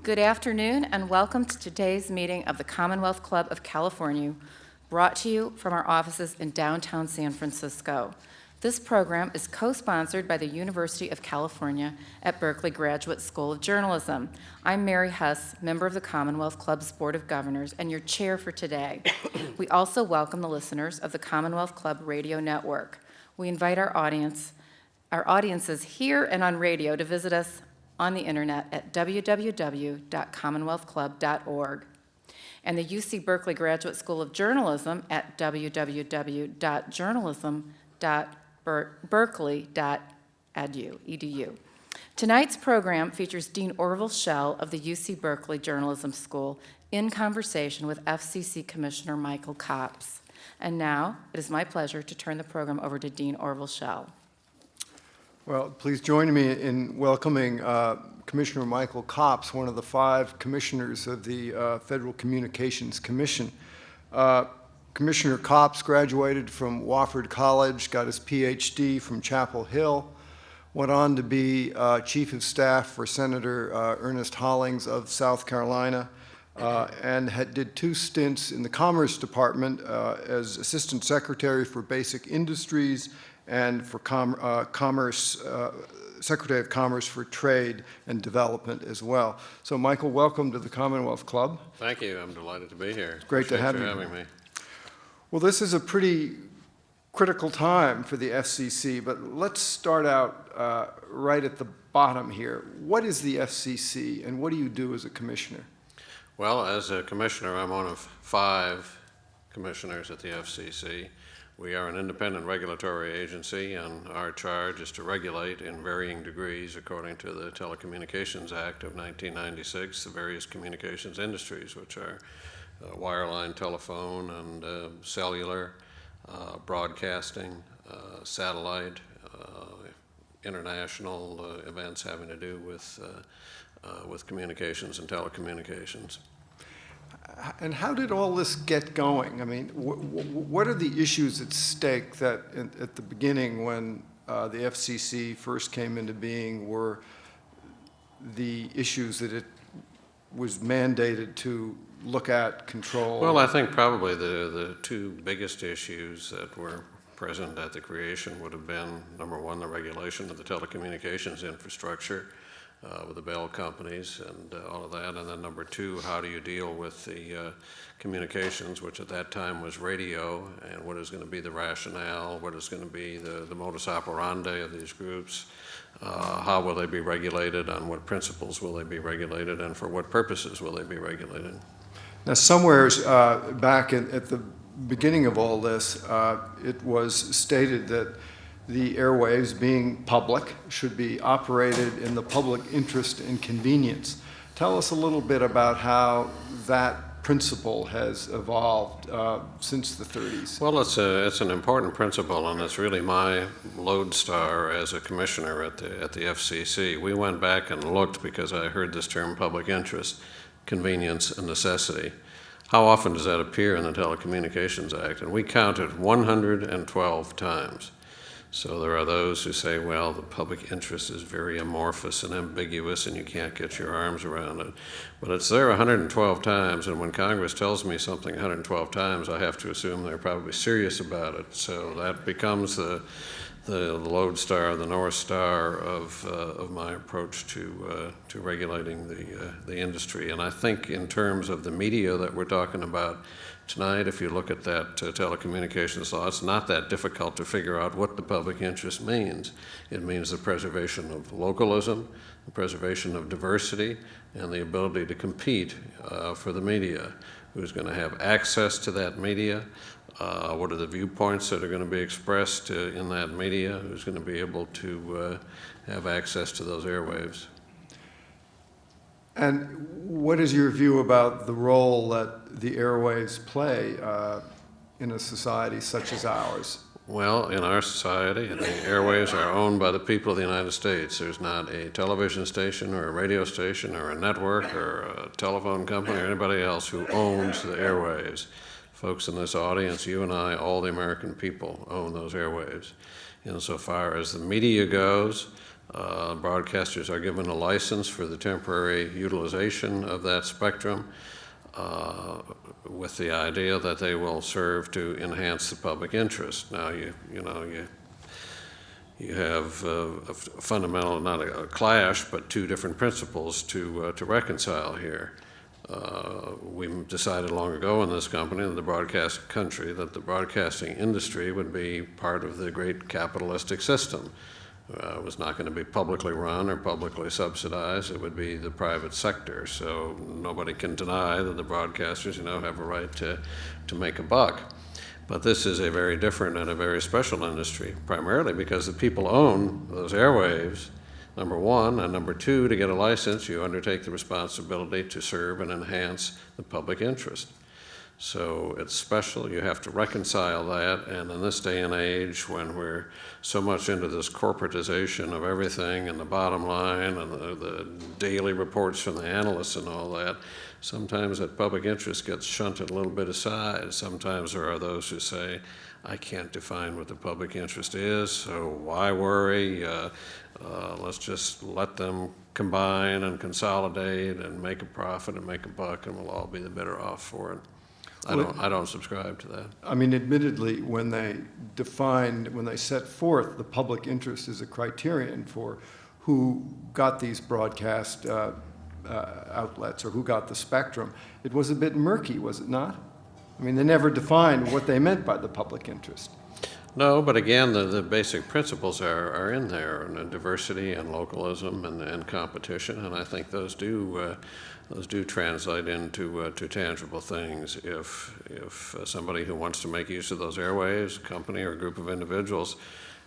Good afternoon and welcome to today's meeting of the Commonwealth Club of California, brought to you from our offices in downtown San Francisco. This program is co-sponsored by the University of California at Berkeley Graduate School of Journalism. I'm Mary Huss, member of the Commonwealth Club's Board of Governors and your chair for today. We also welcome the listeners of the Commonwealth Club Radio Network. We invite our audiences here and on radio to visit us on the internet at www.commonwealthclub.org and the UC Berkeley Graduate School of Journalism at www.journalism.berkeley.edu. Tonight's program features Dean Orville Schell of the UC Berkeley Journalism School in conversation with FCC Commissioner Michael Copps. And now it is my pleasure to turn the program over to Dean Orville Schell. Well, please join me in welcoming Commissioner Michael Copps, one of the 5 commissioners of the Federal Communications Commission. Commissioner Copps graduated from Wofford College, got his PhD from Chapel Hill, went on to be Chief of Staff for Senator Ernest Hollings of South Carolina, and did 2 stints in the Commerce Department as Assistant Secretary for Basic Industries and for Secretary of Commerce for Trade and Development as well. So, Michael, welcome to the Commonwealth Club. Thank you. I'm delighted to be here. It's great to have you. Appreciate you having me. Well, this is a pretty critical time for the FCC, but let's start out right at the bottom here. What is the FCC, and what do you do as a commissioner? Well, as a commissioner, I'm one of 5 commissioners at the FCC. We are an independent regulatory agency, and our charge is to regulate in varying degrees according to the Telecommunications Act of 1996, the various communications industries, which are wireline telephone and cellular, broadcasting, satellite, international events having to do with communications and telecommunications. And how did all this get going? I mean, what are the issues at stake that at the beginning when the FCC first came into being were the issues that it was mandated to look at, control? Well, I think probably the 2 biggest issues that were present at the creation would have been, number 1, the regulation of the telecommunications infrastructure with the Bell companies and all of that, and then number 2, how do you deal with the communications, which at that time was radio, and what is going to be the rationale, what is going to be the modus operandi of these groups, how will they be regulated, on what principles will they be regulated, and for what purposes will they be regulated. Now, somewhere back at the beginning of all this, it was stated that the airwaves, being public, should be operated in the public interest and convenience. Tell us a little bit about how that principle has evolved since the 30s. Well, it's an important principle, and it's really my lodestar as a commissioner at the FCC. We went back and looked because I heard this term public interest, convenience, and necessity. How often does that appear in the Telecommunications Act? And we counted 112 times. So there are those who say, well, the public interest is very amorphous and ambiguous and you can't get your arms around it. But it's there 112 times, and when Congress tells me something 112 times, I have to assume they're probably serious about it. So that becomes the lodestar, the North Star of my approach to regulating the industry. And I think in terms of the media that we're talking about tonight, if you look at that telecommunications law, it's not that difficult to figure out what the public interest means. It means the preservation of localism, the preservation of diversity, and the ability to compete for the media. Who's going to have access to that media? What are the viewpoints that are going to be expressed in that media? Who's going to be able to have access to those airwaves? And what is your view about the role that the airwaves play in a society such as ours? Well, in our society, the airwaves are owned by the people of the United States. There's not a television station or a radio station or a network or a telephone company or anybody else who owns the airwaves. Folks in this audience, you and I, all the American people own those airwaves. Insofar as the media goes, Broadcasters are given a license for the temporary utilization of that spectrum with the idea that they will serve to enhance the public interest. Now, you have a fundamental, not a clash, but two different principles to reconcile here. We decided long ago in this company, in the broadcast country, that the broadcasting industry would be part of the great capitalistic system. It was not going to be publicly run or publicly subsidized. It would be the private sector. So nobody can deny that the broadcasters, have a right to make a buck. But this is a very different and a very special industry, primarily because the people own those airwaves, number one, and number two, to get a license, you undertake the responsibility to serve and enhance the public interest. So it's special. You have to reconcile that, and in this day and age when we're so much into this corporatization of everything and the bottom line and the daily reports from the analysts and all that, sometimes that public interest gets shunted a little bit aside. Sometimes there are those who say, I can't define what the public interest is, so why worry? Let's just let them combine and consolidate and make a profit and make a buck, and we'll all be the better off for it. I don't subscribe to that. I mean, admittedly, when they set forth the public interest as a criterion for who got these broadcast outlets or who got the spectrum, it was a bit murky, was it not? I mean, they never defined what they meant by the public interest. No, but again, the basic principles are in there, and diversity and localism and competition, and I think those do translate into to tangible things. If somebody who wants to make use of those airways, a company or a group of individuals,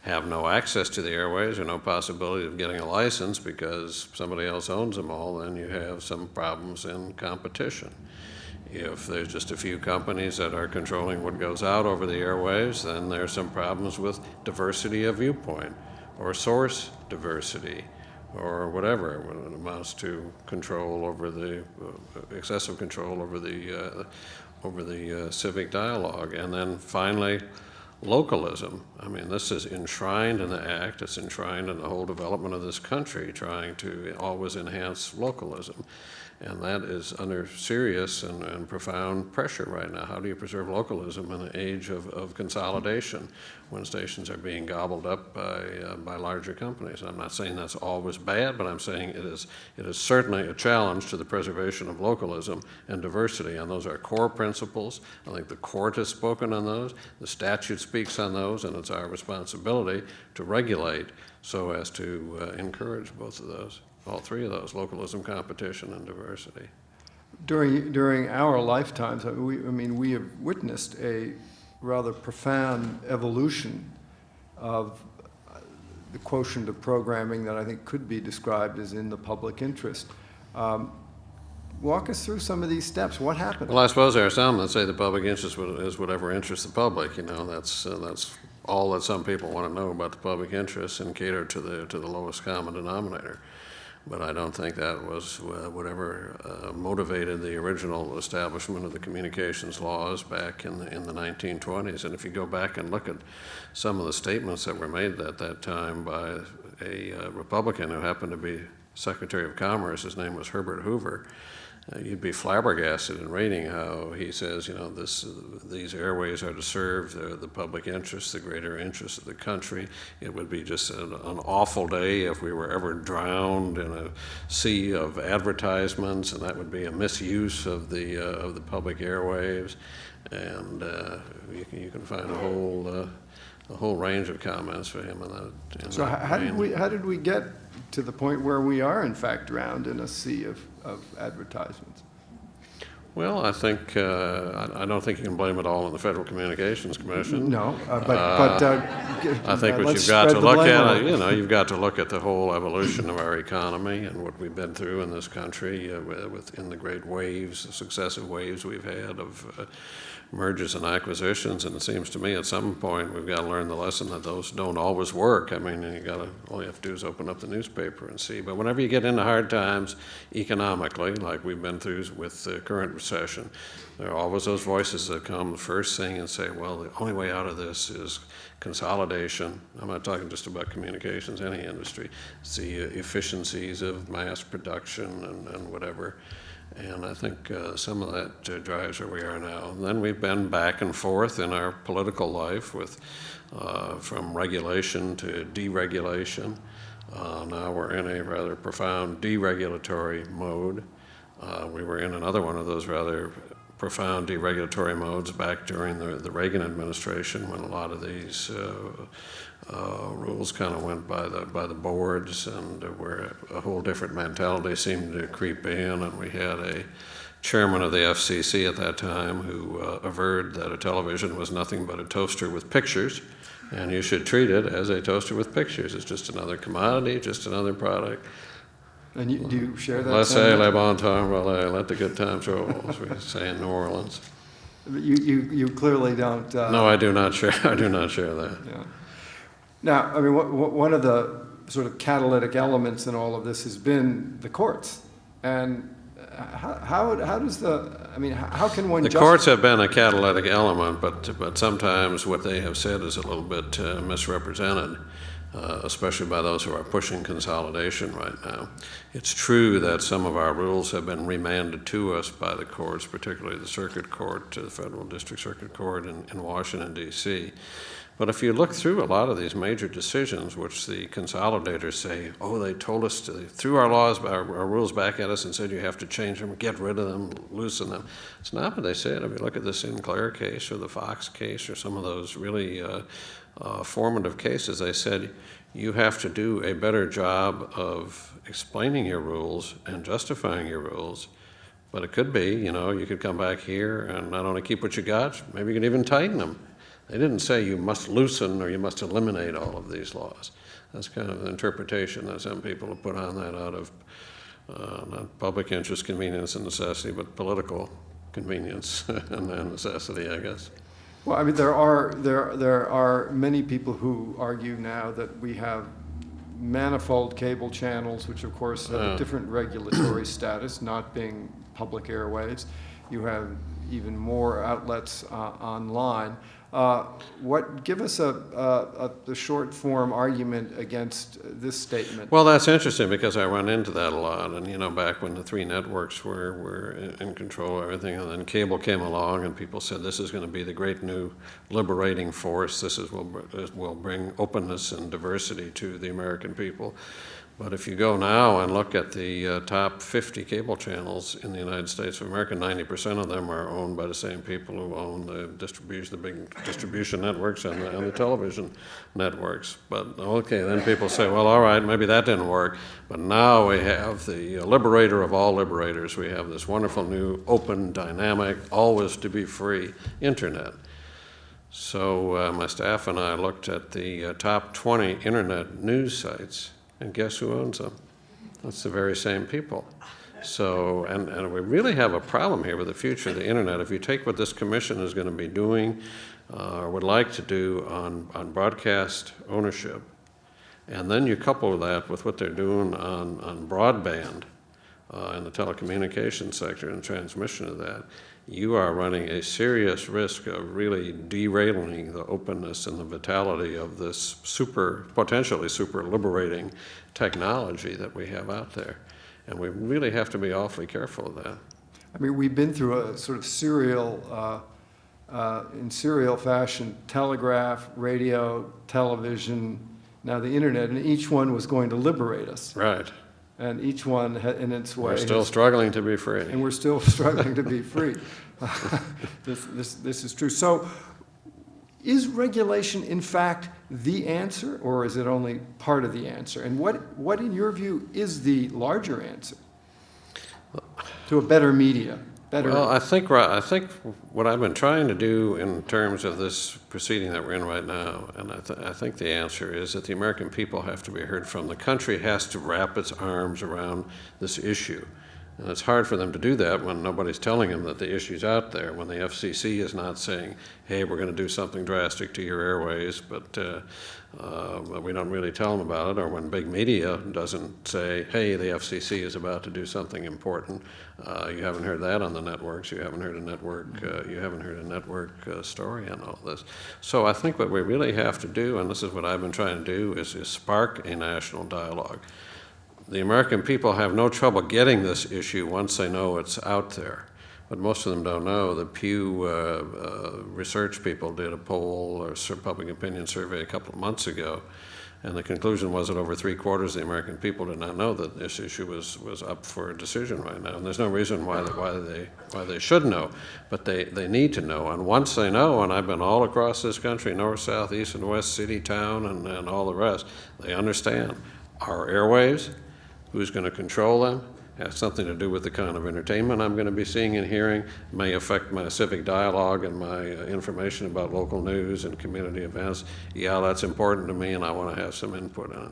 have no access to the airways or no possibility of getting a license because somebody else owns them all, then you have some problems in competition. If there's just a few companies that are controlling what goes out over the airwaves, then there's some problems with diversity of viewpoint or source diversity or whatever when it amounts to control over the excessive control over the civic dialogue. And then finally, localism. I mean, this is enshrined in the Act. It's enshrined in the whole development of this country, trying to always enhance localism. And that is under serious and profound pressure right now. How do you preserve localism in an age of consolidation when stations are being gobbled up by larger companies? I'm not saying that's always bad, but I'm saying it is certainly a challenge to the preservation of localism and diversity, and those are core principles. I think the court has spoken on those, the statute speaks on those, and it's our responsibility to regulate so as to encourage both of those. All three of those: localism, competition, and diversity. During our lifetimes, we have witnessed a rather profound evolution of the quotient of programming that I think could be described as in the public interest. Walk us through some of these steps. What happened? Well, I suppose there are some that say the public interest is whatever interests the public. That's all that some people want to know about the public interest and cater to the lowest common denominator. But I don't think that was whatever motivated the original establishment of the communications laws back in the 1920s. And if you go back and look at some of the statements that were made at that time by a Republican who happened to be Secretary of Commerce, his name was Herbert Hoover, you'd be flabbergasted in reading how he says, these airways are to serve the public interest, the greater interest of the country. It would be just an awful day if we were ever drowned in a sea of advertisements, and that would be a misuse of the public airwaves. And you can find a whole range of comments for him in that. So how did we get to the point where we are in fact drowned in a sea of advertisements? Well, I think I don't think you can blame it all on the Federal Communications Commission. No, I think what you've got to look at, you've got to look at the whole evolution of our economy and what we've been through in this country in the great waves, the successive waves we've had of mergers and acquisitions. And it seems to me at some point we've got to learn the lesson that those don't always work. I mean, all you have to do is open up the newspaper and see. But whenever you get into hard times economically, like we've been through with the current recession. There are always those voices that come the first thing and say, well, the only way out of this is consolidation. I'm not talking just about communications, any industry. It's the efficiencies of mass production and whatever. And I think some of that drives where we are now. And then we've been back and forth in our political life with from regulation to deregulation. Now we're in a rather profound deregulatory mode. We were in another one of those rather profound deregulatory modes back during the Reagan administration, when a lot of these rules kind of went by the boards, and where a whole different mentality seemed to creep in. And we had a chairman of the FCC at that time who averred that a television was nothing but a toaster with pictures, and you should treat it as a toaster with pictures. It's just another commodity, just another product. And do you share that? Laissez le bon temps rouler, let the good times roll, as we say in New Orleans. You clearly don't. No, I do not share. I do not share that. Yeah. Now, I mean, one of the sort of catalytic elements in all of this has been the courts, and how can one? The courts have been a catalytic element, but sometimes what they have said is a little bit misrepresented, especially by those who are pushing consolidation right now. It's true that some of our rules have been remanded to us by the courts, particularly the Circuit Court, the Federal District Circuit Court in Washington, D.C. But if you look through a lot of these major decisions, which the consolidators say, oh, they told us to, threw our laws, our rules back at us and said you have to change them, get rid of them, loosen them. It's not what they said. If you look at the Sinclair case or the Fox case or some of those really formative cases, they said you have to do a better job of explaining your rules and justifying your rules. But it could be, you could come back here and not only keep what you got, maybe you could even tighten them. They didn't say you must loosen or you must eliminate all of these laws. That's kind of an interpretation that some people have put on that out of not public interest, convenience, and necessity, but political convenience and necessity, I guess. Well, I mean, there are many people who argue now that we have manifold cable channels, which of course have a different regulatory status, not being public airwaves. You have even more outlets online. Give us a short form argument against this statement. Well, that's interesting because I run into that a lot. And back when the three networks were in control of everything, and then cable came along, and people said this is going to be the great new liberating force. This will bring openness and diversity to the American people. But if you go now and look at the top 50 cable channels in the United States of America, 90% of them are owned by the same people who own the big distribution networks and the television networks. But okay, then people say, well, all right, maybe that didn't work. But now we have the liberator of all liberators. We have this wonderful new open, dynamic, always to be free internet. So my staff and I looked at the top 20 internet news sites. And guess who owns them? That's the very same people. So, and we really have a problem here with the future of the internet. If you take what this commission is going to be doing or would like to do on broadcast ownership, and then you couple that with what they're doing on broadband in the telecommunications sector and transmission of that, you are running a serious risk of really derailing the openness and the vitality of this potentially super liberating technology that we have out there. And we really have to be awfully careful of that. I mean, we've been through a sort of in serial fashion, telegraph, radio, television, now the internet, and each one was going to liberate us. Right. And each one in its way. We're still struggling to be free. And we're still struggling to be free. This is true. So is regulation, in fact, the answer, or is it only part of the answer? And what in your view, is the larger answer to a better media? Well, I think what I've been trying to do in terms of this proceeding that we're in right now, and I think the answer is that the American people have to be heard from. The country has to wrap its arms around this issue. And it's hard for them to do that when nobody's telling them that the issue's out there, when the FCC is not saying, hey, we're going to do something drastic to your airways, but we don't really tell them about it, or when big media doesn't say, hey, the FCC is about to do something important. You haven't heard that on the networks. You haven't heard a network story on all this. So I think what we really have to do, and this is what I've been trying to do, is spark a national dialogue. The American people have no trouble getting this issue once they know it's out there. But most of them don't know. The Pew research people did a poll or public opinion survey a couple of months ago, and the conclusion was that over 3/4 of the American people did not know that this issue was up for a decision right now. And there's no reason why they should know, but they need to know. And once they know, and I've been all across this country, north, south, east, and west, city, town, and all the rest, they understand our airwaves, who's going to control them, has something to do with the kind of entertainment I'm going to be seeing and hearing, may affect my civic dialogue and my information about local news and community events. Yeah, that's important to me, and I want to have some input on it.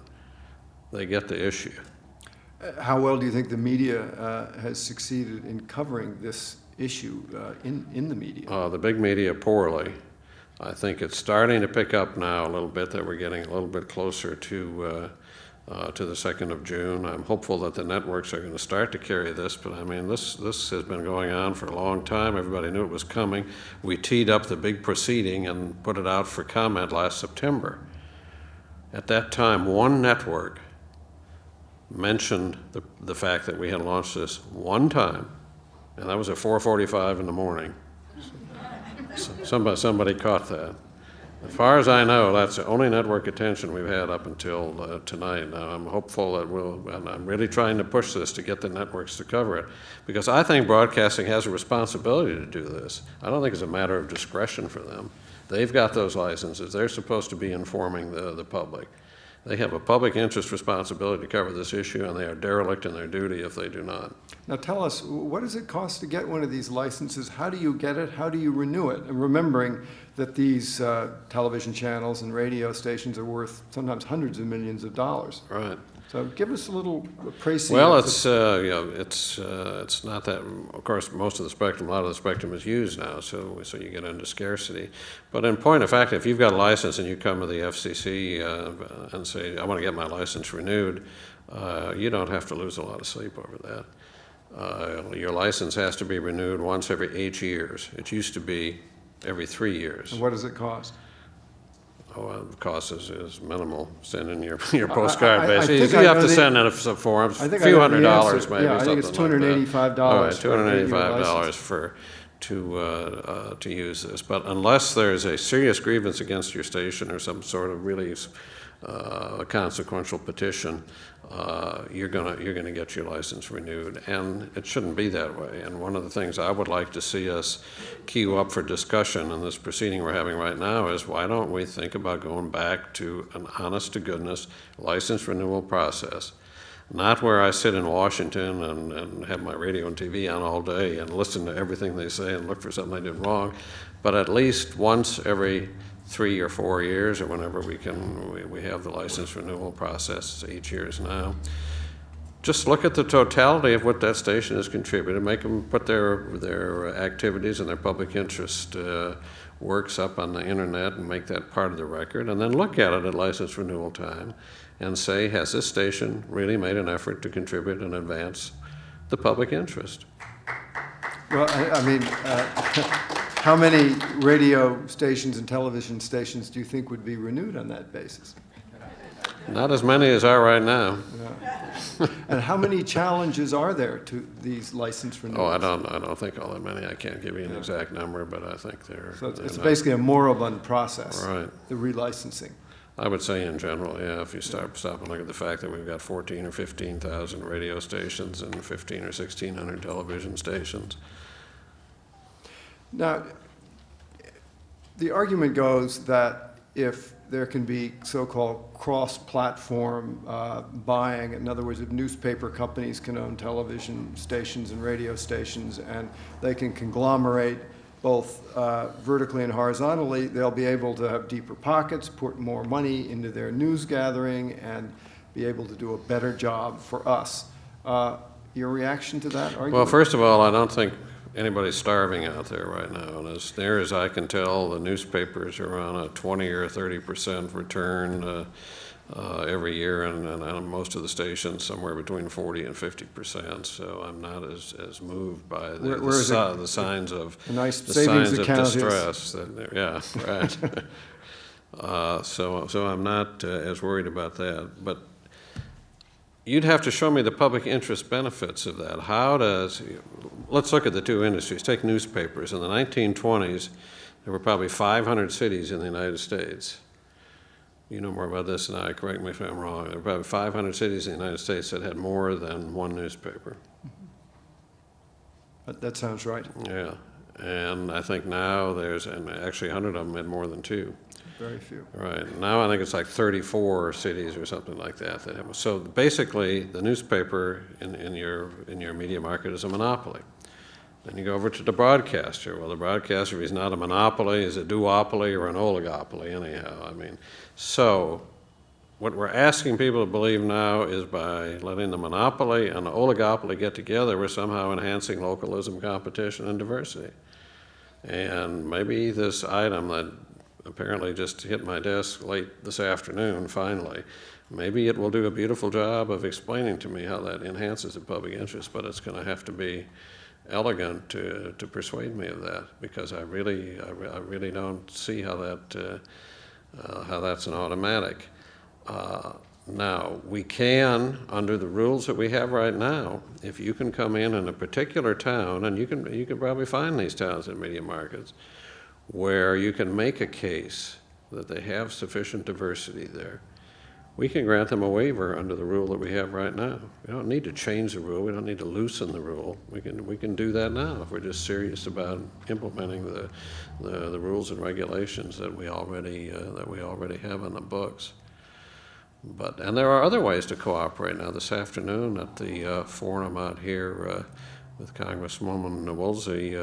They get the issue. How well do you think the media has succeeded in covering this issue in the media? The big media, poorly. I think it's starting to pick up now a little bit, that we're getting a little bit closer to the 2nd of June. I'm hopeful that the networks are going to start to carry this, but I mean, this has been going on for a long time. Everybody knew it was coming. We teed up the big proceeding and put it out for comment last September. At that time, one network mentioned the fact that we had launched this one time, and that was at 4:45 in the morning. Somebody caught that. As far as I know, that's the only network attention we've had up until tonight. Now, I'm hopeful that and I'm really trying to push this to get the networks to cover it, because I think broadcasting has a responsibility to do this. I don't think it's a matter of discretion for them. They've got those licenses. They're supposed to be informing the public. They have a public interest responsibility to cover this issue, and they are derelict in their duty if they do not. Now tell us, what does it cost to get one of these licenses? How do you get it? How do you renew it? And remembering that these television channels and radio stations are worth sometimes hundreds of millions of dollars. Right. So give us a little précis. Well, it's not that. Of course, most of the spectrum, a lot of the spectrum is used now, so you get into scarcity. But in point of fact, if you've got a license and you come to the FCC and say, "I want to get my license renewed," you don't have to lose a lot of sleep over that. Your license has to be renewed once every 8 years. It used to be every 3 years. And what does it cost? The cost is minimal. Send in your postcard. Basically, think you I have know to the- send in a form, a I think few I know the $100 answer. maybe. Yeah, I think it's $285. All right, for a radio $285 license. to use this. But unless there's a serious grievance against your station or some sort of really consequential petition, you're gonna get your license renewed, and it shouldn't be that way. And one of the things I would like to see us queue up for discussion in this proceeding we're having right now is, why don't we think about going back to an honest-to-goodness license renewal process? Not where I sit in Washington and have my radio and TV on all day and listen to everything they say and look for something I did wrong, but at least once every 3 or 4 years, or whenever we have the license renewal process. 8 years now. Just look at the totality of what that station has contributed. Make them put their activities and their public interest works up on the internet and make that part of the record, and then look at it at license renewal time and say, has this station really made an effort to contribute and advance the public interest? Well, I mean, how many radio stations and television stations do you think would be renewed on that basis? Not as many as are right now. Yeah. And how many challenges are there to these license renewals? I don't think all that many. I can't give you an exact number, but I think they're. So it's basically a moribund process. Right. The relicensing. I would say in general, yeah, if you stop and look at the fact that we've got 14 or 15,000 radio stations and 15 or 1,600 television stations. Now, the argument goes that if there can be so-called cross-platform buying, in other words, if newspaper companies can own television stations and radio stations, and they can conglomerate both vertically and horizontally, they'll be able to have deeper pockets, put more money into their news gathering, and be able to do a better job for us. Your reaction to that argument? Well, first of all, I don't think anybody's starving out there right now. And as near as I can tell, the newspapers are on a 20 or 30% return every year, and most of the stations somewhere between 40 and 50%. So I'm not as moved by the signs of a nice the savings signs of account distress. Yeah, right. So I'm not as worried about that. But you'd have to show me the public interest benefits of that. Let's look at the two industries. Take newspapers. In the 1920s, there were probably 500 cities in the United States. You know more about this than I, correct me if I'm wrong. There were probably 500 cities in the United States that had more than one newspaper. That sounds right. Yeah, and I think now and actually 100 of them had more than two. Very few. Right, now I think it's like 34 cities or something like that have. So basically, the newspaper in your media market is a monopoly. Then you go over to the broadcaster. Well, the broadcaster is not a monopoly, is a duopoly or an oligopoly anyhow. So what we're asking people to believe now is by letting the monopoly and the oligopoly get together, we're somehow enhancing localism, competition, and diversity. And maybe this item that apparently just hit my desk late this afternoon, finally, maybe it will do a beautiful job of explaining to me how that enhances the public interest, but it's going to have to be elegant to persuade me of that, because I really don't see how that's an automatic. Now, we can, under the rules that we have right now, if you can come in a particular town, and you can probably find these towns in media markets, where you can make a case that they have sufficient diversity there, we can grant them a waiver under the rule that we have right now. We don't need to change the rule. We don't need to loosen the rule. We can do that now if we're just serious about implementing the rules and regulations that we already have in the books. And there are other ways to cooperate. Now, this afternoon at the forum out here with Congresswoman Woolsey,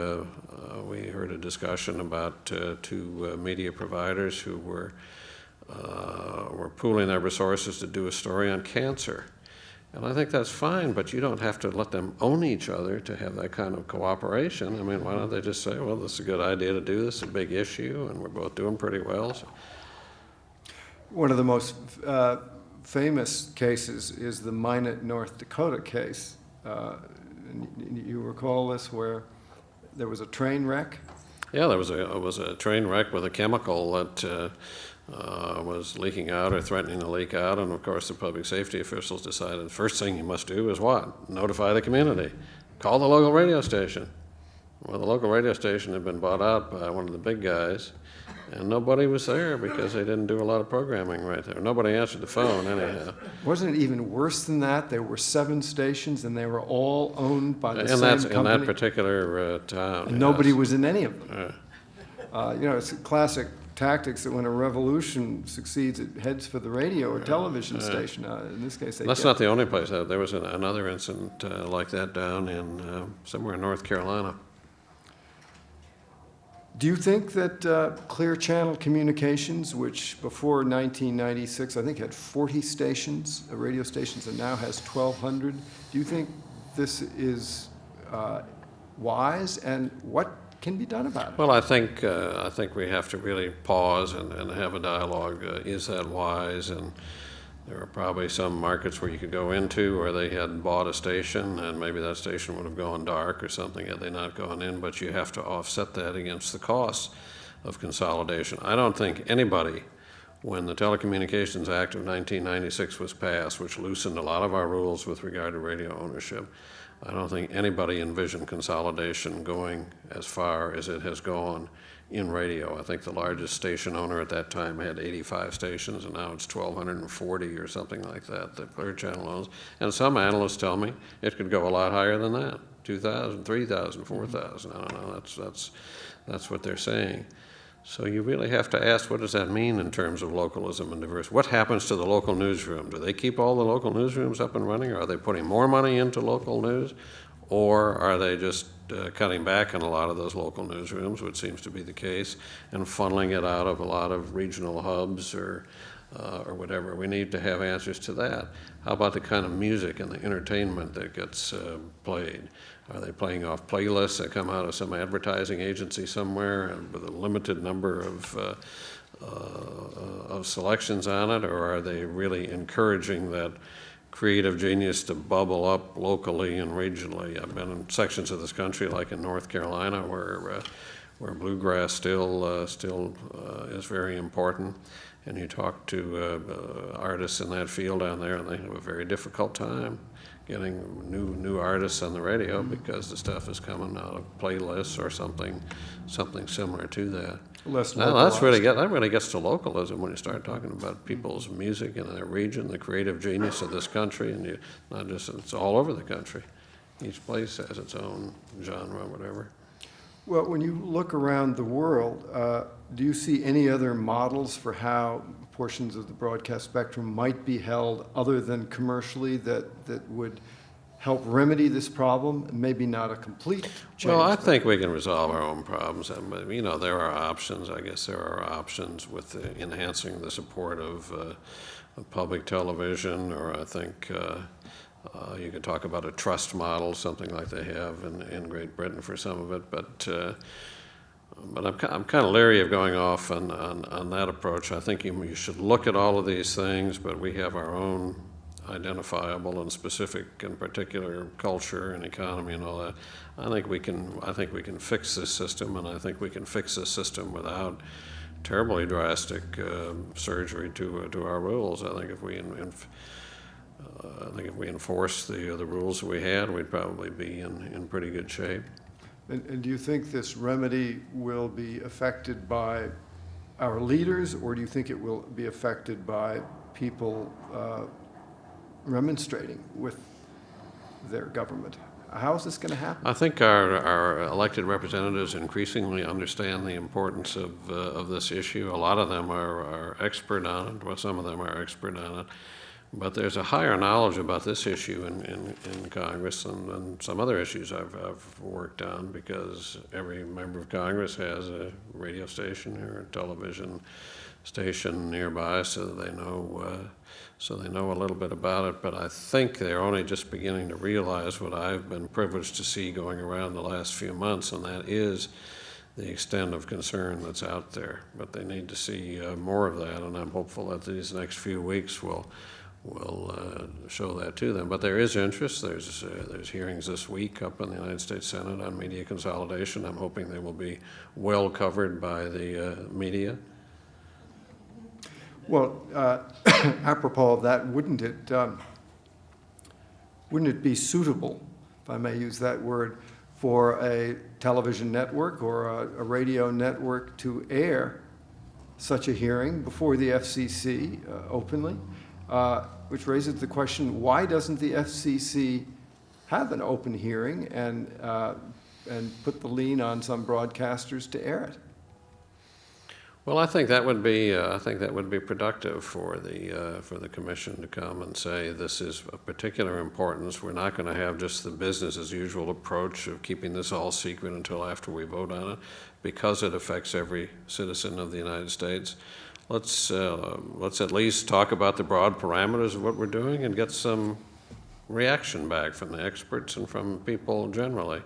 we heard a discussion about two media providers who were pooling their resources to do a story on cancer. And I think that's fine, but you don't have to let them own each other to have that kind of cooperation. Why don't they just say, well, this is a good idea to do this, a big issue, and we're both doing pretty well. So. One of the most famous cases is the Minot, North Dakota case. You recall this, where there was a train wreck? Yeah, there was a train wreck with a chemical that was leaking out or threatening to leak out, and of course the public safety officials decided the first thing you must do is what? Notify the community. Call the local radio station. Well, the local radio station had been bought out by one of the big guys, and nobody was there because they didn't do a lot of programming right there. Nobody answered the phone anyhow. Wasn't it even worse than that? There were 7 stations, and they were all owned by the same company? In that particular town. And nobody was in any of them. It's a classic tactics that when a revolution succeeds, it heads for the radio or television station. In this case, that's not the only place. There was another incident like that down in somewhere in North Carolina. Do you think that Clear Channel Communications, which before 1996 I think had 40 stations, radio stations, and now has 1,200, do you think this is wise, and what can be done about it? Well, I think we have to really pause and have a dialogue. Is that wise? And there are probably some markets where you could go into where they had bought a station, and maybe that station would have gone dark or something had they not gone in, but you have to offset that against the costs of consolidation. I don't think anybody, when the Telecommunications Act of 1996 was passed, which loosened a lot of our rules with regard to radio ownership, I don't think anybody envisioned consolidation going as far as it has gone in radio. I think the largest station owner at that time had 85 stations, and now it's 1,240 or something like that Clear Channel owns. And some analysts tell me it could go a lot higher than that, 2,000, 3,000, 4,000. I don't know. That's what they're saying. So you really have to ask, what does that mean in terms of localism and diversity? What happens to the local newsroom? Do they keep all the local newsrooms up and running? Or are they putting more money into local news? Or are they just cutting back on a lot of those local newsrooms, which seems to be the case, and funneling it out of a lot of regional hubs or or whatever. We need to have answers to that. How about the kind of music and the entertainment that gets played? Are they playing off playlists that come out of some advertising agency somewhere and with a limited number of selections on it, or are they really encouraging that creative genius to bubble up locally and regionally? I've been in sections of this country, like in North Carolina, where bluegrass still is very important, and you talk to artists in that field down there, and they have a very difficult time getting new artists on the radio because the stuff is coming out of playlists or something similar to that. Now, that really gets to localism when you start talking about people's music in their region, the creative genius of this country, and it's all over the country. Each place has its own genre, whatever. Well, when you look around the world, do you see any other models for how portions of the broadcast spectrum might be held other than commercially that would help remedy this problem? Maybe not a complete change. Well, I think we can resolve our own problems. You know, there are options. I guess there are options with enhancing the support of public television, or I think you could talk about a trust model, something like they have in Great Britain for some of it. But I'm kind of leery of going off on that approach. I think you should look at all of these things, but we have our own identifiable and specific and particular culture and economy and all that. I think we can fix this system, and I think we can fix this system without terribly drastic surgery to our rules. I think if we enforce the rules that we had, we'd probably be in pretty good shape. And do you think this remedy will be affected by our leaders, or do you think it will be affected by people remonstrating with their government? How is this going to happen? I think our elected representatives increasingly understand the importance of this issue. A lot of them are expert on it. Well, some of them are expert on it. But there's a higher knowledge about this issue in Congress than some other issues I've worked on, because every member of Congress has a radio station or a television station nearby, so they know a little bit about it. But I think they're only just beginning to realize what I've been privileged to see going around the last few months, and that is the extent of concern that's out there. But they need to see more of that, and I'm hopeful that these next few weeks will show that to them. But there is interest. There's hearings this week up in the United States Senate on media consolidation. I'm hoping they will be well covered by the media. Well, apropos of that, wouldn't it be suitable, if I may use that word, for a television network or a radio network to air such a hearing before the FCC openly? Which raises the question, why doesn't the FCC have an open hearing and put the lien on some broadcasters to air it? Well, I think that would be productive for the commission to come and say this is of particular importance. We're not going to have just the business as usual approach of keeping this all secret until after we vote on it, because it affects every citizen of the United States. Let's at least talk about the broad parameters of what we're doing and get some reaction back from the experts and from people generally.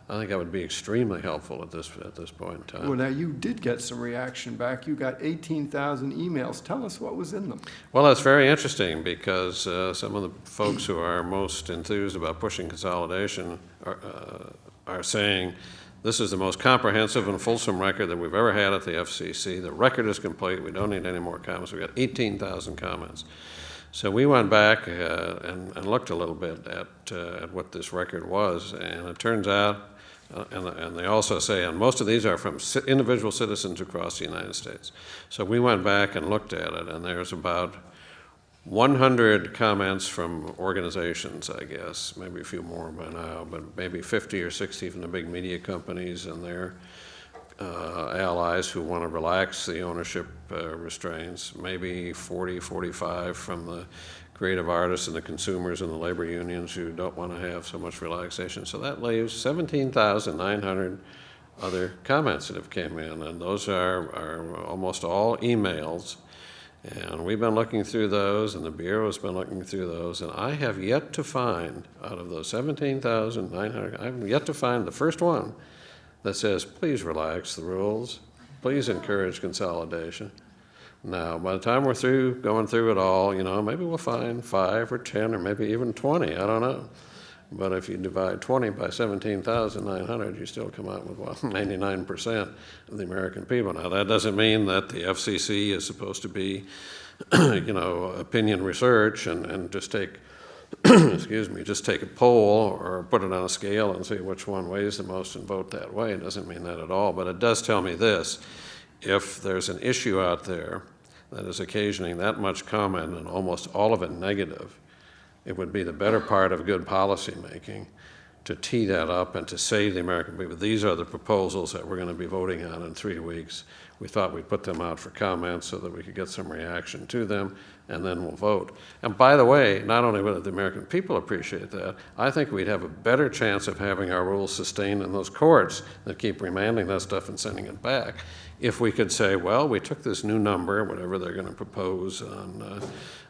I think that would be extremely helpful at this point in time. Well, now you did get some reaction back. You got 18,000 emails. Tell us what was in them. Well, that's very interesting, because some of the folks who are most enthused about pushing consolidation are saying this is the most comprehensive and fulsome record that we've ever had at the FCC. The record is complete. We don't need any more comments. We got 18,000 comments. So we went back and looked a little bit at what this record was, and it turns out, and they also say, and most of these are from individual citizens across the United States. So we went back and looked at it, and there's about 100 comments from organizations, I guess, maybe a few more by now, but maybe 50 or 60 from the big media companies and their allies who want to relax the ownership restraints, maybe 40, 45 from the creative artists and the consumers and the labor unions who don't want to have so much relaxation. So that leaves 17,900 other comments that have came in, and those are almost all emails. And we've been looking through those, and the Bureau's been looking through those, and I have yet to find, out of those 17,900, I have yet to find the first one that says, please relax the rules, please encourage consolidation. Now, by the time we're through going through it all, maybe we'll find 5 or 10 or maybe even 20, I don't know. But if you divide 20 by 17,900, you still come out with, 99% of the American people. Now, that doesn't mean that the FCC is supposed to be, opinion research and just take, just take a poll or put it on a scale and see which one weighs the most and vote that way. It doesn't mean that at all. But it does tell me this: if there's an issue out there that is occasioning that much comment and almost all of it negative, it would be the better part of good policy making to tee that up and to say to the American people, these are the proposals that we're going to be voting on in 3 weeks. We thought we'd put them out for comments so that we could get some reaction to them, and then we'll vote. And by the way, not only would the American people appreciate that, I think we'd have a better chance of having our rules sustained in those courts that keep remanding that stuff and sending it back if we could say, well, we took this new number, whatever they're going to propose on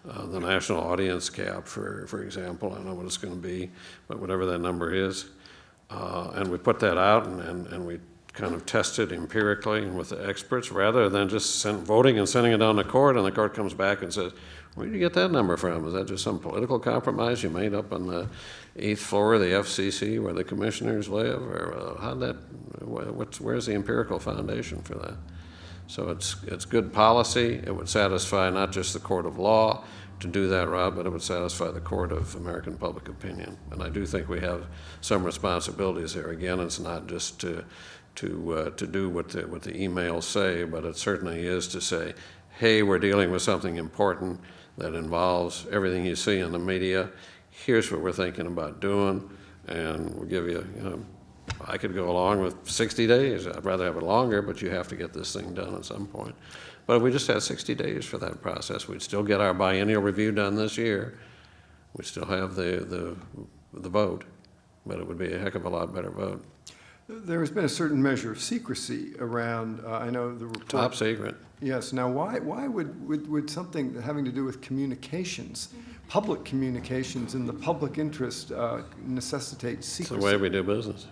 the national audience cap, for example. I don't know what it's going to be, but whatever that number is, and we put that out and we kind of tested empirically and with the experts, rather than just voting and sending it down to court, and the court comes back and says, where did you get that number from? Is that just some political compromise you made up on the 8th floor of the FCC where the commissioners live? Or where's the empirical foundation for that? So it's good policy. It would satisfy not just the court of law to do that, Rob, but it would satisfy the court of American public opinion. And I do think we have some responsibilities there. Again, it's not just to do what the emails say, but it certainly is to say, hey, we're dealing with something important that involves everything you see in the media. Here's what we're thinking about doing, and we'll give you, I could go along with 60 days. I'd rather have it longer, but you have to get this thing done at some point. But if we just had 60 days for that process, we'd still get our biennial review done this year. We'd still have the vote, but it would be a heck of a lot better vote. There has been a certain measure of secrecy around, I know the report. Top secret. Yes. Now, why would something having to do with communications, public communications in the public interest necessitate secrecy? It's the way we do business.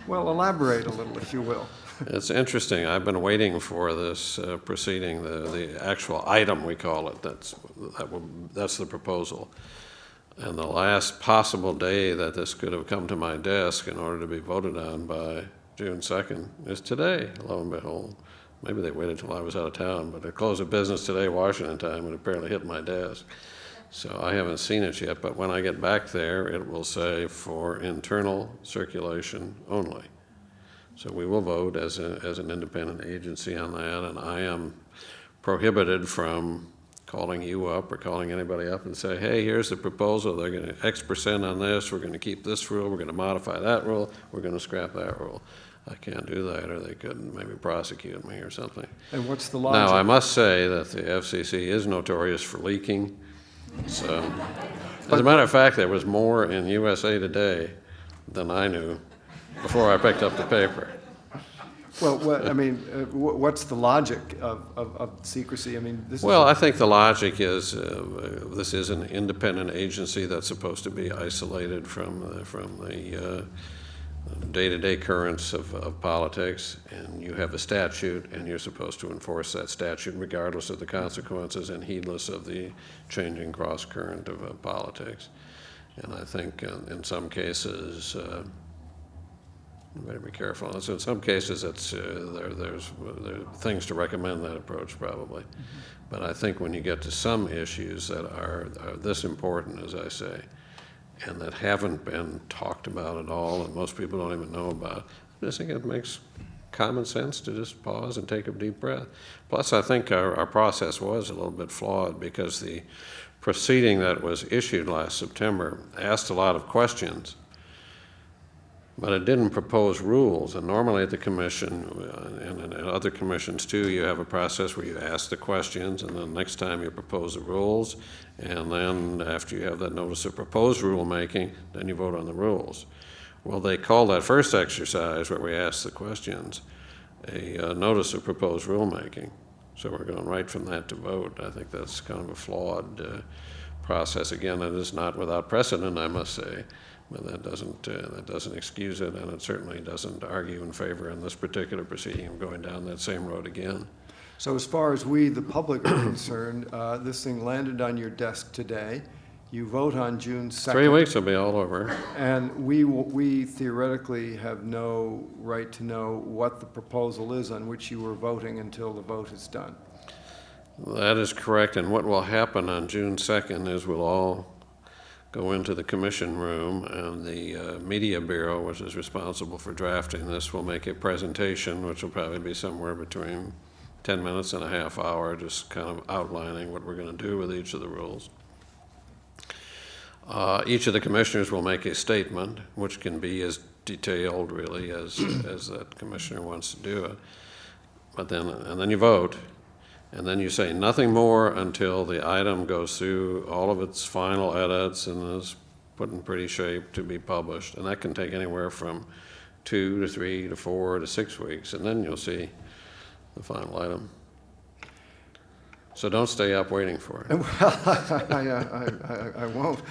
Well, elaborate a little, if you will. It's interesting. I've been waiting for this proceeding, the actual item, we call it. That's the proposal. And the last possible day that this could have come to my desk in order to be voted on by June 2nd is today, lo and behold. Maybe they waited till I was out of town, but at close of business today, Washington time, it apparently hit my desk. So I haven't seen it yet, but when I get back there, it will say for internal circulation only. So we will vote as an independent agency on that, and I am prohibited from calling you up or calling anybody up and say, hey, here's the proposal, they're going to X% on this, we're going to keep this rule, we're going to modify that rule, we're going to scrap that rule. I can't do that, or they could maybe prosecute me or something. And what's the logic? Now, I must say that the FCC is notorious for leaking. So, as a matter of fact, there was more in USA Today than I knew before I picked up the paper. Well, what's the logic of secrecy? I mean, I think the logic is this is an independent agency that's supposed to be isolated from the day-to-day currents of politics, and you have a statute, and you're supposed to enforce that statute regardless of the consequences and heedless of the changing cross-current of politics. And I think in some cases, you better be careful. So in some cases, there's things to recommend that approach probably. Mm-hmm. But I think when you get to some issues that are this important, as I say, and that haven't been talked about at all, and most people don't even know about, I just think it makes common sense to just pause and take a deep breath. Plus, I think our process was a little bit flawed because the proceeding that was issued last September asked a lot of questions, but it didn't propose rules. And normally at the commission, and other commissions too, you have a process where you ask the questions, and then next time you propose the rules, and then after you have that notice of proposed rulemaking, then you vote on the rules. Well, they call that first exercise where we ask the questions a notice of proposed rulemaking. So we're going right from that to vote. I think that's kind of a flawed process. Again, it is not without precedent, I must say, but that doesn't excuse it, and it certainly doesn't argue in favor in this particular proceeding of going down that same road again. So as far as we, the public, are concerned, this thing landed on your desk today. You vote on June 2nd. 3 weeks will be all over. And we theoretically have no right to know what the proposal is on which you were voting until the vote is done. That is correct, and what will happen on June 2nd is we'll all go into the commission room, and the Media Bureau, which is responsible for drafting this, will make a presentation, which will probably be somewhere between 10 minutes and a half hour, just kind of outlining what we're going to do with each of the rules. Each of the commissioners will make a statement, which can be as detailed, really, as that commissioner wants to do it. But then you vote, and then you say nothing more until the item goes through all of its final edits and is put in pretty shape to be published. And that can take anywhere from 2 to 3 to 4 to 6 weeks, and then you'll see the final item. So don't stay up waiting for it. Well, I won't.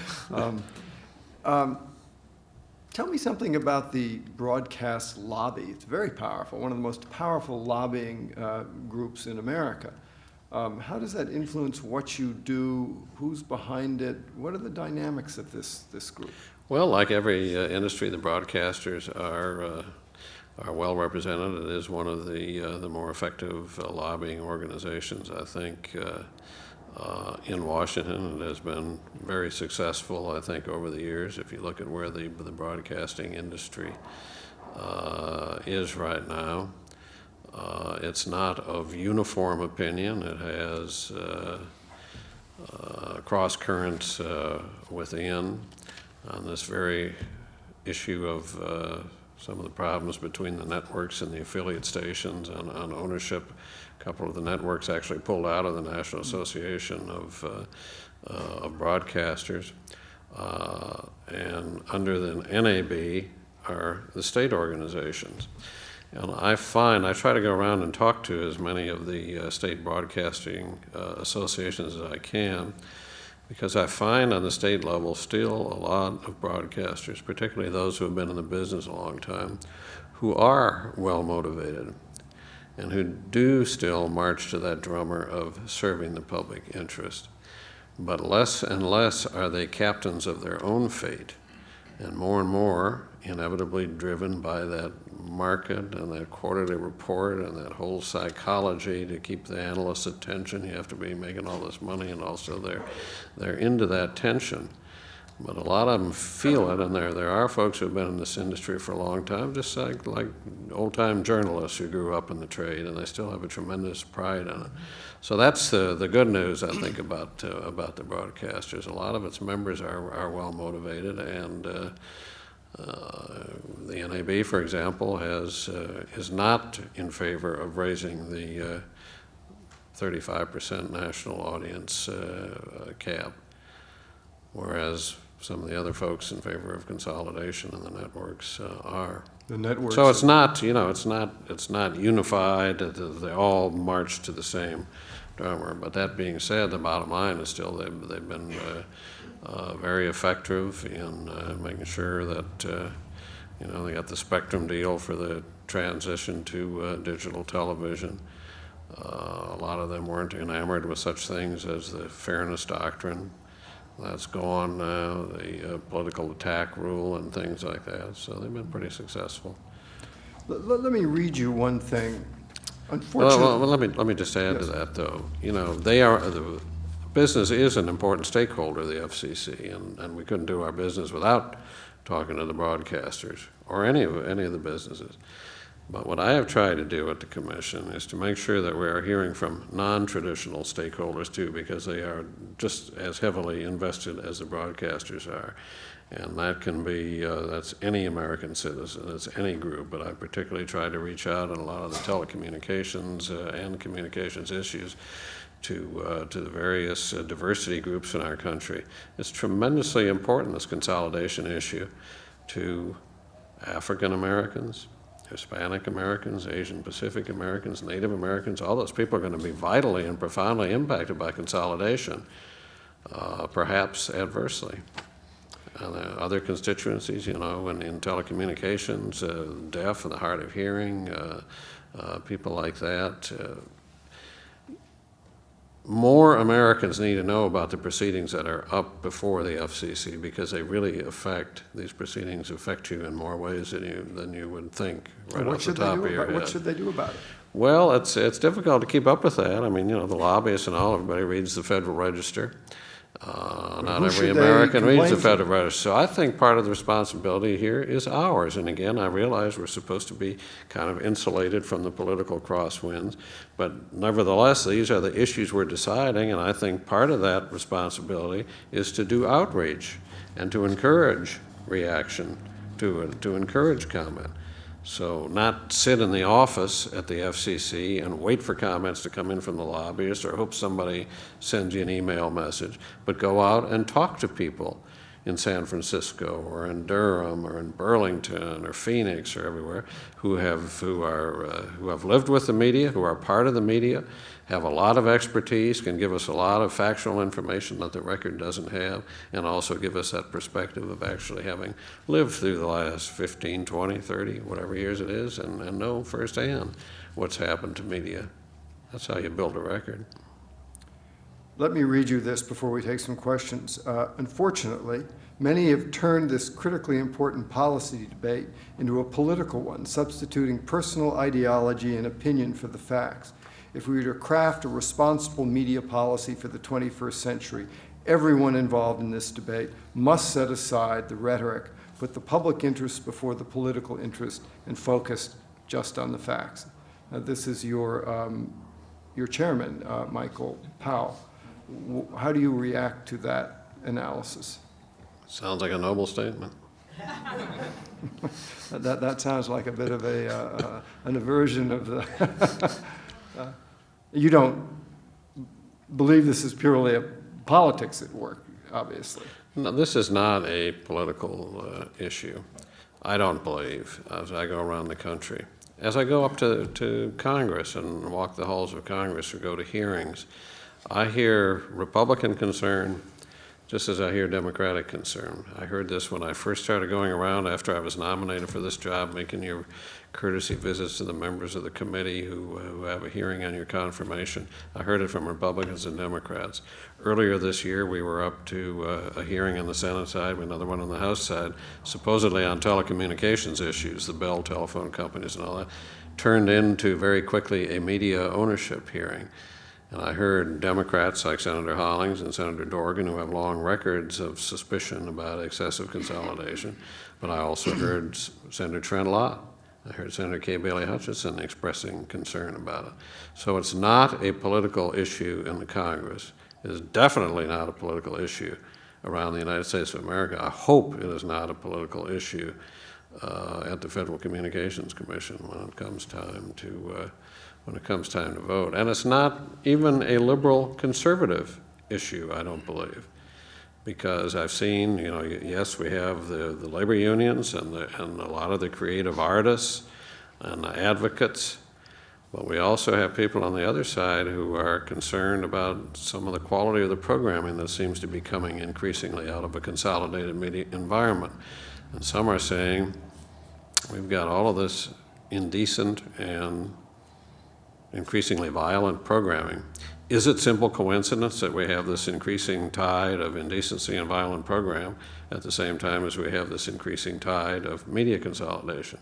Tell me something about the broadcast lobby. It's very powerful, one of the most powerful lobbying groups in America. How does that influence what you do? Who's behind it? What are the dynamics of this group? Well, like every industry, the broadcasters are well represented. It is one of the more effective lobbying organizations, I think, in Washington. It has been very successful, I think, over the years. If you look at where the broadcasting industry is right now, it's not of uniform opinion. It has cross currents within on this very issue of some of the problems between the networks and the affiliate stations on ownership. A couple of the networks actually pulled out of the National Association of Broadcasters. And under the NAB are the state organizations. And I try to go around and talk to as many of the state broadcasting associations as I can, because I find on the state level still a lot of broadcasters, particularly those who have been in the business a long time, who are well motivated and who do still march to that drummer of serving the public interest. But less and less are they captains of their own fate, and more inevitably driven by that market and that quarterly report and that whole psychology to keep the analyst's attention. You have to be making all this money, and also they're into that tension. But a lot of them feel it, and there are folks who've been in this industry for a long time, just like old-time journalists who grew up in the trade, and they still have a tremendous pride in it. So that's the good news, I think, about the broadcasters. A lot of its members are well motivated, and the NAB, for example, is not in favor of raising the 35% national audience cap, whereas some of the other folks in favor of consolidation in the networks are. The networks. So it's not unified. They all march to the same drummer. But that being said, the bottom line is still they've been very effective in making sure that they got the Spectrum deal for the transition to digital television. A lot of them weren't enamored with such things as the fairness doctrine. That's gone now, the political attack rule and things like that. So they've been pretty successful. Let me read you one thing. Unfortunately, well, let me just add to that, though. The business is an important stakeholder of the FCC, and we couldn't do our business without talking to the broadcasters or any of the businesses. But what I have tried to do at the Commission is to make sure that we are hearing from non-traditional stakeholders too, because they are just as heavily invested as the broadcasters are. And that can be, that's any American citizen, that's any group, but I particularly try to reach out on a lot of the telecommunications and communications issues to the various diversity groups in our country. It's tremendously important, this consolidation issue, to African Americans, Hispanic Americans, Asian Pacific Americans, Native Americans, all those people are going to be vitally and profoundly impacted by consolidation, perhaps adversely. Other constituencies, in telecommunications, deaf and the hard of hearing, people like that. More Americans need to know about the proceedings that are up before the FCC, because they really these proceedings affect you in more ways than you would think right off the top of your head. What should they do about it? Well, it's difficult to keep up with that. I mean, the lobbyists and all, everybody reads the Federal Register. Not every American reads the Federal Register. So I think part of the responsibility here is ours. And again, I realize we're supposed to be kind of insulated from the political crosswinds. But nevertheless, these are the issues we're deciding. And I think part of that responsibility is to do outreach and to encourage reaction, to encourage comment. So not sit in the office at the FCC and wait for comments to come in from the lobbyists or hope somebody sends you an email message, but go out and talk to people in San Francisco or in Durham or in Burlington or Phoenix or everywhere who have lived with the media, who are part of the media, have a lot of expertise, can give us a lot of factual information that the record doesn't have, and also give us that perspective of actually having lived through the last 15, 20, 30, whatever years it is, and know firsthand what's happened to media. That's how you build a record. Let me read you this before we take some questions. Unfortunately, many have turned this critically important policy debate into a political one, substituting personal ideology and opinion for the facts. If we were to craft a responsible media policy for the 21st century, everyone involved in this debate must set aside the rhetoric, put the public interest before the political interest, and focus just on the facts. This is your chairman, Michael Powell. How do you react to that analysis? Sounds like a noble statement. That sounds like a bit of an aversion of the... You don't believe this is purely a politics at work, obviously. No, this is not a political issue. I don't believe, as I go around the country. As I go up to Congress and walk the halls of Congress or go to hearings, I hear Republican concern just as I hear Democratic concern. I heard this when I first started going around after I was nominated for this job, making your courtesy visits to the members of the committee who have a hearing on your confirmation. I heard it from Republicans and Democrats. Earlier this year, we were up to a hearing on the Senate side, another one on the House side, supposedly on telecommunications issues, the Bell telephone companies and all that, turned into very quickly a media ownership hearing. And I heard Democrats like Senator Hollings and Senator Dorgan, who have long records of suspicion about excessive consolidation, but I also heard Senator Trent Lott. I heard Senator Kay Bailey Hutchinson expressing concern about it. So it's not a political issue in the Congress. It is definitely not a political issue around the United States of America. I hope it is not a political issue at the Federal Communications Commission when it comes time to vote. And it's not even a liberal conservative issue, I don't believe, because I've seen, yes, we have the labor unions and a lot of the creative artists and the advocates, but we also have people on the other side who are concerned about some of the quality of the programming that seems to be coming increasingly out of a consolidated media environment. And some are saying, we've got all of this indecent and increasingly violent programming. Is it simple coincidence that we have this increasing tide of indecency and violent program at the same time as we have this increasing tide of media consolidation?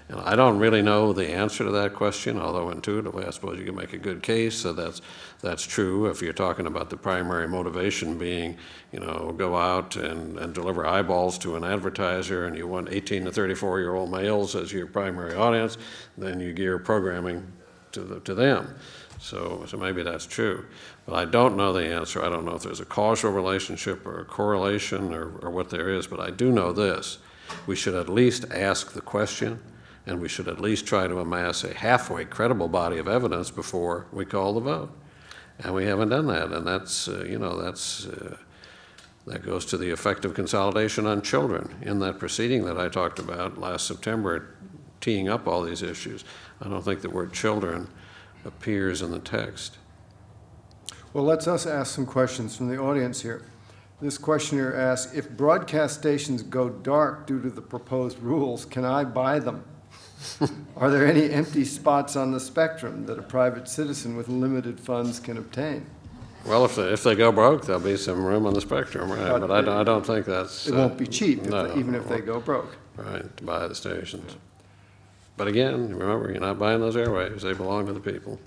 And I don't really know the answer to that question, although intuitively I suppose you can make a good case that that's true if you're talking about the primary motivation being, go out and deliver eyeballs to an advertiser and you want 18 to 34-year-old males as your primary audience, then you gear programming to them. So maybe that's true. But I don't know the answer. I don't know if there's a causal relationship or a correlation or what there is, but I do know this. We should at least ask the question, and we should at least try to amass a halfway credible body of evidence before we call the vote. And we haven't done that, and that goes to the effect of consolidation on children. In that proceeding that I talked about last September, teeing up all these issues. I don't think the word children appears in the text. Well, let's us ask some questions from the audience here. This questioner asks, if broadcast stations go dark due to the proposed rules, can I buy them? Are there any empty spots on the spectrum that a private citizen with limited funds can obtain? Well, if they go broke, there'll be some room on the spectrum, right? But I don't think that's... It won't be cheap, no, even if they go broke. Right, to buy the stations. But again, remember, you're not buying those airwaves. They belong to the people.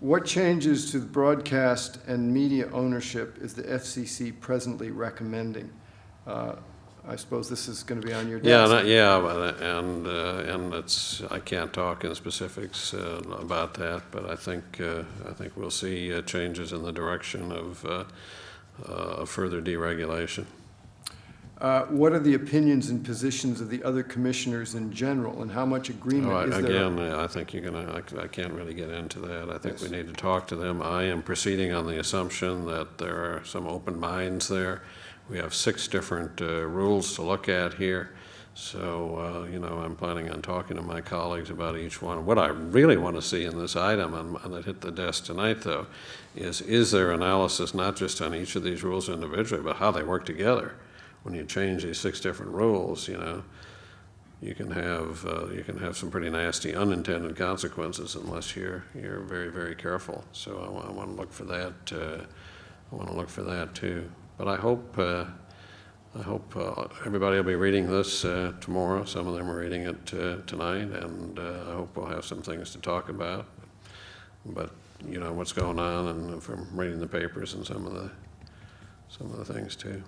What changes to the broadcast and media ownership is the FCC presently recommending? I suppose this is going to be on your desk. And it's, I can't talk in specifics about that, but I think we'll see changes in the direction of further deregulation. What are the opinions and positions of the other commissioners in general, and how much agreement is there? Again, I think I can't really get into that. I think we need to talk to them. I am proceeding on the assumption that there are some open minds there. We have 6 different rules to look at here. So, I'm planning on talking to my colleagues about each one. What I really want to see in this item, and that hit the desk tonight, though, is there analysis not just on each of these rules individually, but how they work together? When you change these 6 different rules, you can have some pretty nasty unintended consequences unless you're very, very careful. So I want to look for that. I want to look for that too. But I hope everybody will be reading this tomorrow. Some of them are reading it tonight, and I hope we'll have some things to talk about. But what's going on, and from reading the papers and some of the things too.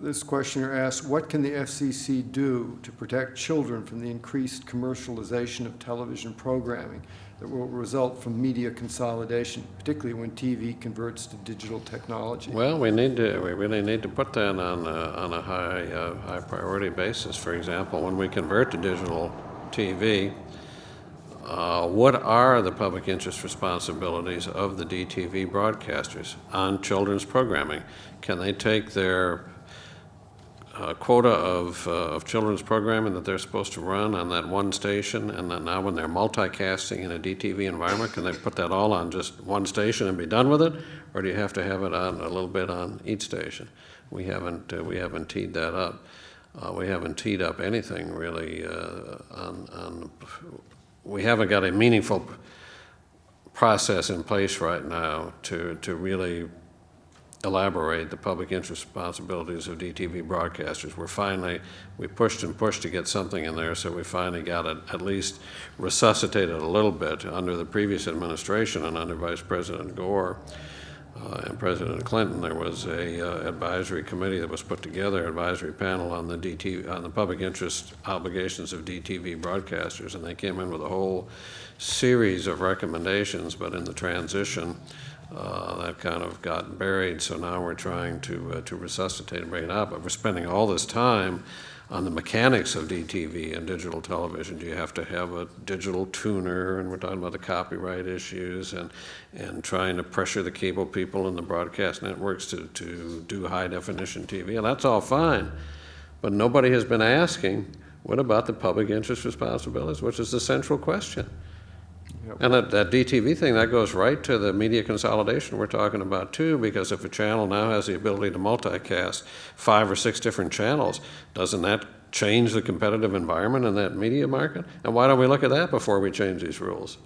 This questioner asks, what can the FCC do to protect children from the increased commercialization of television programming that will result from media consolidation, particularly when TV converts to digital technology? Well, we really need to put that on a high priority basis. For example, when we convert to digital TV, what are the public interest responsibilities of the DTV broadcasters on children's programming? Can they take their quota of children's programming that they're supposed to run on that one station, and then now when they're multicasting in a DTV environment, can they put that all on just one station and be done with it? Or do you have to have it on a little bit on each station? We haven't teed that up. We haven't teed up anything really we haven't got a meaningful process in place right now to really elaborate the public interest responsibilities of DTV broadcasters. We pushed and pushed to get something in there, so we finally got it at least resuscitated a little bit under the previous administration and under Vice President Gore and President Clinton. There was a advisory committee that was put together, advisory panel on the public interest obligations of DTV broadcasters, and they came in with a whole series of recommendations, but in the transition, that kind of got buried, so now we're trying to resuscitate and bring it up. But we're spending all this time on the mechanics of DTV and digital television. Do you have to have a digital tuner? And we're talking about the copyright issues and trying to pressure the cable people and the broadcast networks to do high-definition TV. And that's all fine, but nobody has been asking, what about the public interest responsibilities, which is the central question. Yep. And that DTV thing, that goes right to the media consolidation we're talking about too, because if a channel now has the ability to multicast 5 or 6 different channels, doesn't that change the competitive environment in that media market? And why don't we look at that before we change these rules?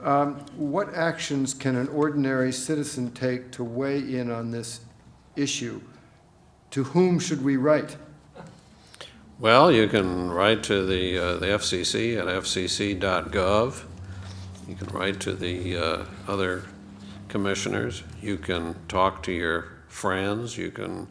What actions can an ordinary citizen take to weigh in on this issue? To whom should we write? Well, you can write to the FCC at fcc.gov. You can write to the other commissioners. You can talk to your friends. You can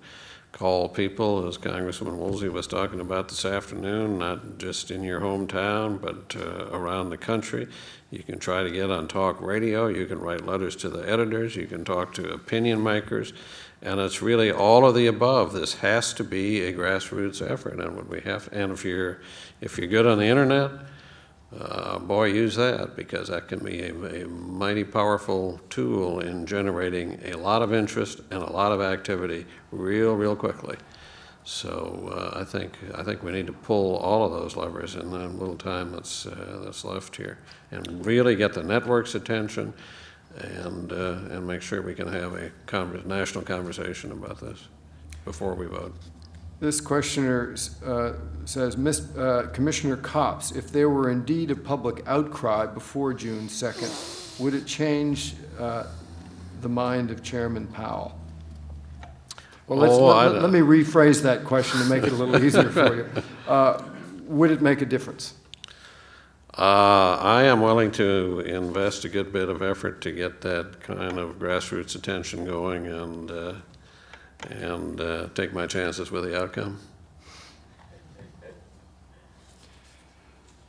call people, as Congressman Woolsey was talking about this afternoon, not just in your hometown, but around the country. You can try to get on talk radio. You can write letters to the editors. You can talk to opinion makers. And it's really all of the above. This has to be a grassroots effort, and if you're good on the internet, boy, use that, because that can be a mighty powerful tool in generating a lot of interest and a lot of activity real quickly. So I think we need to pull all of those levers in the little time that's left here, and really get the network's attention, and make sure we can have a national conversation about this before we vote. This questioner says, Commissioner Copps, if there were indeed a public outcry before June 2nd, would it change the mind of Chairman Powell? Well, let me rephrase that question to make it a little easier for you. Would it make a difference? I am willing to invest a good bit of effort to get that kind of grassroots attention going, and take my chances with the outcome.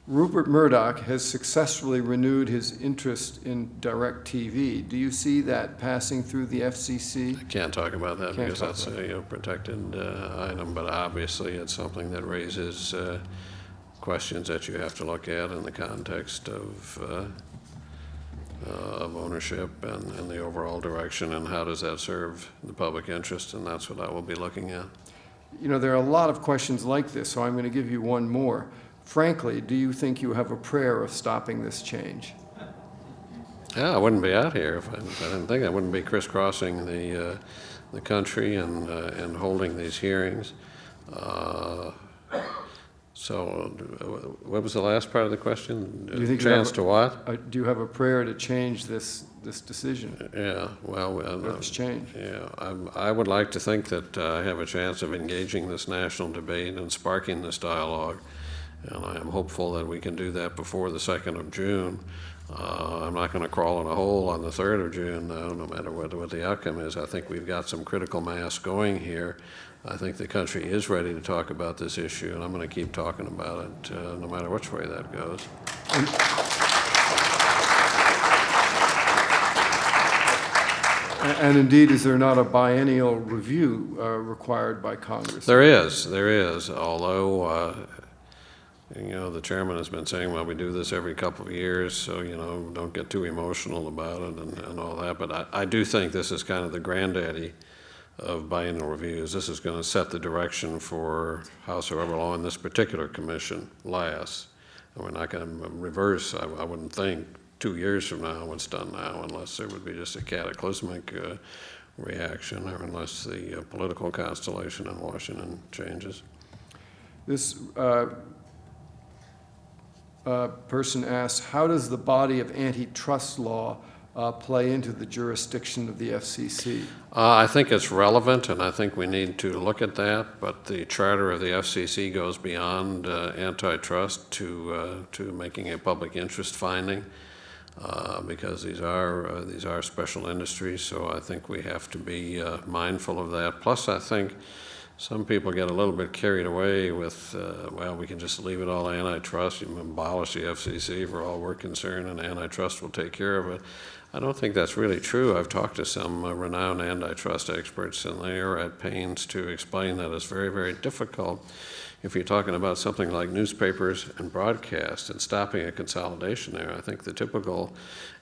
Rupert Murdoch has successfully renewed his interest in DirecTV. Do you see that passing through the FCC? I can't talk about that because that's a protected item, but obviously it's something that raises questions that you have to look at in the context of ownership and the overall direction, and how does that serve the public interest, and that's what I will be looking at. You know, there are a lot of questions like this, so I'm going to give you one more. Frankly, do you think you have a prayer of stopping this change? Yeah, I wouldn't be out here if I didn't think. I wouldn't be crisscrossing the country and holding these hearings. So, what was the last part of the question? Do you think chance to what? Do you have a prayer to change this decision? Yeah, well, This change. Yeah, I would like to think that I have a chance of engaging this national debate and sparking this dialogue, and I am hopeful that we can do that before the 2nd of June. I'm not going to crawl in a hole on the 3rd of June, though, no matter what the outcome is. I think we've got some critical mass going here. I think the country is ready to talk about this issue, and I'm going to keep talking about it no matter which way that goes. And indeed, is there not a biennial review required by Congress? There is, although the chairman has been saying, well, we do this every couple of years, so, don't get too emotional about it and all that. But I do think this is kind of the granddaddy of biennial reviews. This is going to set the direction for howsoever long this particular commission lasts. And we're not going to reverse, I wouldn't think, 2 years from now what's done now, unless there would be just a cataclysmic reaction, or unless the political constellation in Washington changes. This person asks, how does the body of antitrust law play into the jurisdiction of the FCC? I think it's relevant, and I think we need to look at that, but the charter of the FCC goes beyond antitrust to making a public interest finding, because these are special industries, so I think we have to be mindful of that. Plus, I think some people get a little bit carried away with, well, we can just leave it all antitrust, you can abolish the FCC for all we're concerned, and antitrust will take care of it. I don't think that's really true. I've talked to some renowned antitrust experts, and they are at pains to explain that it's very, very difficult if you're talking about something like newspapers and broadcast and stopping a consolidation there. I think the typical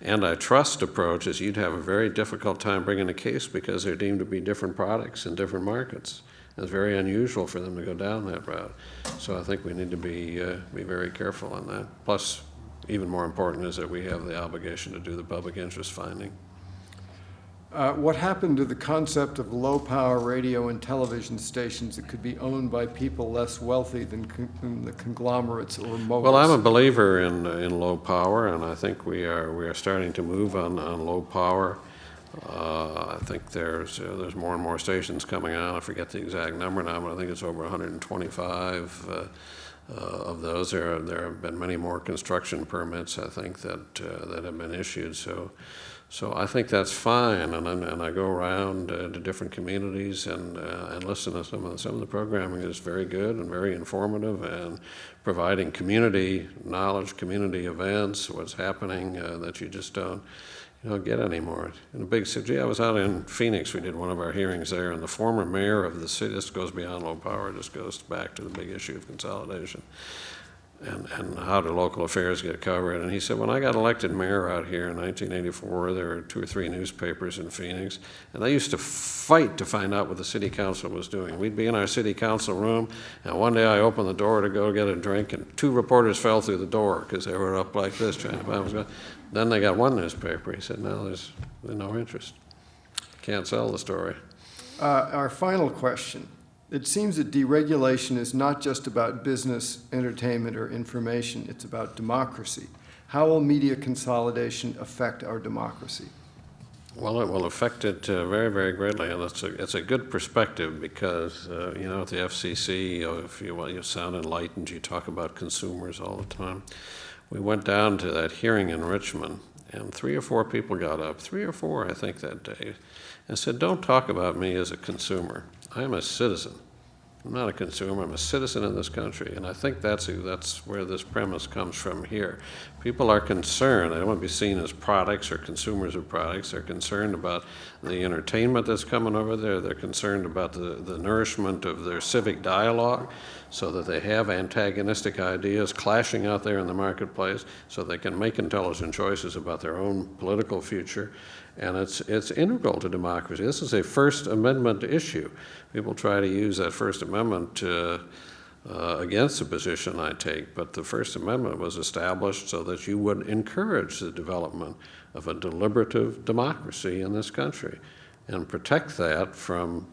antitrust approach is you'd have a very difficult time bringing a case because they're deemed to be different products in different markets. It's very unusual for them to go down that route. So I think we need to be very careful on that. Plus, even more important is that we have the obligation to do the public interest finding. What happened to the concept of low-power radio and television stations that could be owned by people less wealthy than the conglomerates or moguls? Well, I'm a believer in low power, and I think we are starting to move on low power. I think there's more and more stations coming out. I forget the exact number now, but I think it's over 125 of those. There have been many more construction permits, I think, that have been issued. So I think that's fine, and I go around to different communities and listen to some of the programming is very good and very informative, and providing community knowledge, community events, what's happening that you just don't get anymore. In a big city, I was out in Phoenix, we did one of our hearings there, and the former mayor of the city, this goes beyond low power, just goes back to the big issue of consolidation. and how do local affairs get covered. And he said, when I got elected mayor out here in 1984, there were 2 or 3 newspapers in Phoenix, and they used to fight to find out what the city council was doing. We'd be in our city council room, and one day I opened the door to go get a drink, and 2 reporters fell through the door because they were up like this trying to find what's going on. Then they got 1 newspaper. He said, no, there's no interest. Can't sell the story. Our final question. It seems that deregulation is not just about business, entertainment, or information. It's about democracy. How will media consolidation affect our democracy? Well, it will affect it very, very greatly, and it's a good perspective because, you know, at the FCC, if you sound enlightened, you talk about consumers all the time. We went down to that hearing in Richmond, and 3 or 4 people got up, 3 or 4, I think, that day, and said, don't talk about me as a consumer. I'm a citizen. I'm not a consumer. I'm a citizen in this country. And I think that's where this premise comes from here. People are concerned. They don't want to be seen as products or consumers of products. They're concerned about the entertainment that's coming over there. They're concerned about the nourishment of their civic dialogue so that they have antagonistic ideas clashing out there in the marketplace so they can make intelligent choices about their own political future. And it's integral to democracy. This is a First Amendment issue. People try to use that First Amendment against the position I take, but the First Amendment was established so that you would encourage the development of a deliberative democracy in this country and protect that from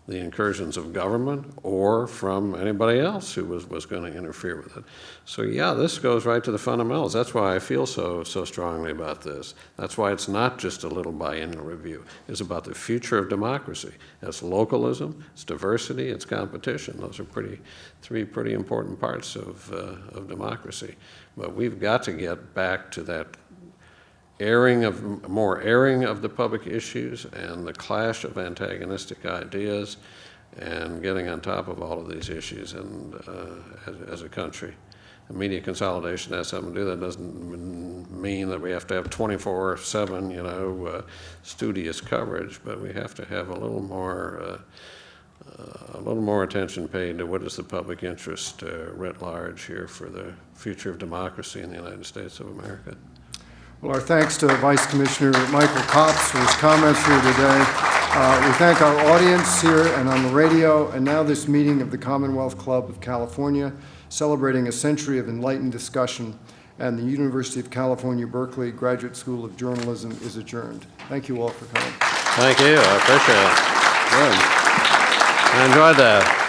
the incursions of government or from anybody else who was going to interfere with it. So yeah, this goes right to the fundamentals. That's why I feel so strongly about this. That's why it's not just a little biennial review. It's about the future of democracy. It's localism, it's diversity, it's competition. Those are 3 pretty important parts of democracy. But we've got to get back to that more airing of the public issues and the clash of antagonistic ideas and getting on top of all of these issues and as a country. And media consolidation has something to do. That doesn't mean that we have to have 24/7, you know, studious coverage, but we have to have a little more attention paid to what is the public interest writ large here for the future of democracy in the United States of America. Well, our thanks to Vice Commissioner Michael Copps for his comments here today. We thank our audience here and on the radio, and now this meeting of the Commonwealth Club of California, celebrating a century of enlightened discussion, and the University of California, Berkeley Graduate School of Journalism is adjourned. Thank you all for coming. Thank you. I appreciate it. Good. I enjoyed that.